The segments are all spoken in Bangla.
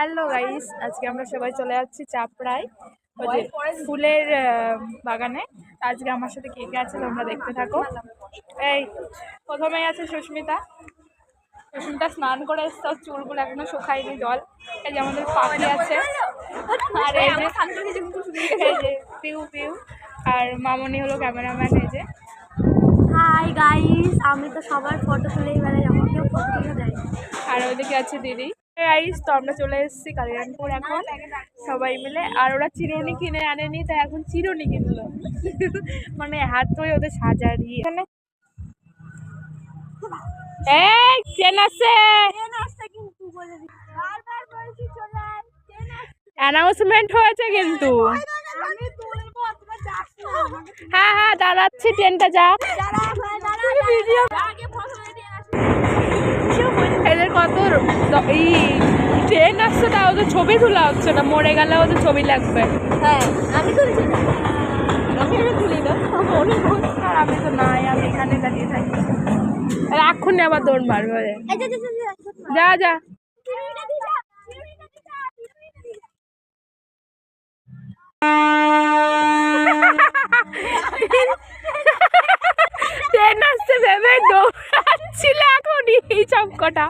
হ্যালো গাইস, আজকে আমরা সবাই চলে যাচ্ছি চাপড়ায় ওই যে ফুলের বাগানে। আজকে আমার সাথে কে কে আছে তোমরা দেখতে থাকো। এই প্রথমেই আছে সুস্মিতা। সুস্মিতা স্নান করে এসছে, ওর চুলগুলো এখনো শুকায়নি, জল। এই যে আমাদের পাখি আছে, আর এই যে পিউ পিউ, আর মামনি হলো ক্যামেরাম্যান। এই যে হাই গাইস, আমি তো সবার ফটো তুলেই বেড়াই, আমাকেও ফটো তুলে দেয়। আর ওইদিকে আছে দিদি। গাইস, তো আমরা চলে এসেছি কালিয়ানপুর এখন সবাই মিলে। আর ওরা চিরুনি কিনে আনেনি, তাই এখন চিরুনি কিনলো। মানে হাত ধরে ওদের সাজারি। এখানে এই ট্রেন আসছে, অ্যানাউন্সমেন্ট হয়েছে কিন্তু। হ্যাঁ হ্যাঁ দাঁড়াচ্ছি, ট্রেনটা যা। এদের কত ট্রেন আসছে, তাও তো ছবি তোলা হচ্ছে না। মরে গেলেও তো ছবি লাগবে। হ্যাঁ, আমি তুলছি না, আমি তুলি না, আর আমি তো নাই, আমি এখানে দাঁড়িয়ে থাকি। আর এক্ষুনি আবার দৌড় মারবে। যা যা। ট্রেন আসছে ভেবে দৌড়াচ্ছিল এখনই এই চমকটা।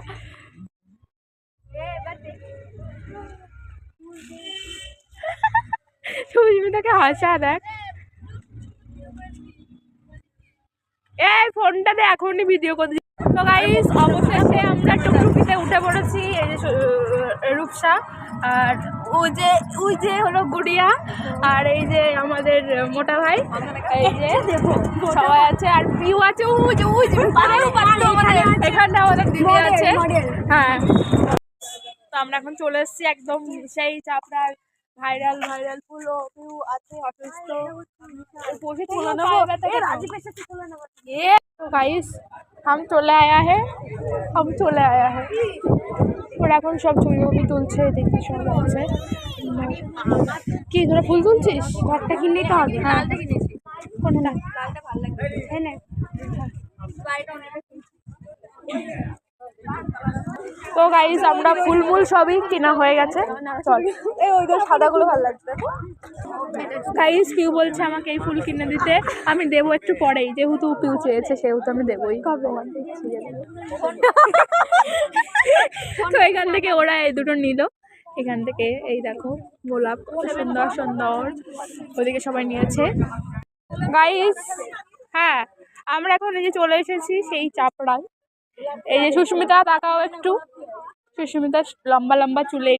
সুস্মিতাকে হাসা দেখ। এই ফোনটাতে এখনই ভিডিও করছি। তো গাইস, অবশেষে আমরা টুকটুকিতে উঠে পড়েছি। এই যে রূপসা, আর ওই যে হলো গুড়িয়া, আর এই যে আমাদের মোটা ভাই, এই যে সবাই আছে, আর পিউ আছে। এখানটা আমাদের দিদি আছে। হ্যাঁ, তো আমরা এখন চলে এসেছি একদম সেই চাপড়ার ভাইরাল ফুল। ও পিউ আছে অসুস্থ, पोसे तुला ना वो राजी पैसे से तुला ना ये। तो गाइस, हम चले आया है और এখন সব ছবি তুলছে। দেখি সব আছে কি, তোরা ফুল তুলছিস? একটা কিনলেই তো হবে। হ্যাঁ, কোনটা? লালটা ভালো লাগবে। হ্যাঁ না, তো গাইস আমরা ফুল সবই কেনা হয়ে গেছে। চল, এই ওইগুলো সাদাগুলো ভালো লাগছে। গাইস, পিউ বলছে আমাকে এই ফুল কিনে দিতে, আমি দেবো একটু পরেই, যেহেতু পিউ চেয়েছে সেহেতু আমি দেবোই। কবে? তো এখান থেকে ওরা এই দুটো নিল। এখান থেকে এই দেখো গোলাপ, সুন্দর সুন্দর। ওদিকে সবাই নিয়েছে গাইস। হ্যাঁ, আমরা এখন এই যে চলে এসেছি সেই চাপড়ায়। এই যে সুস্মিতা, তাকাও একটু। সুস্মিতা লম্বা চুলে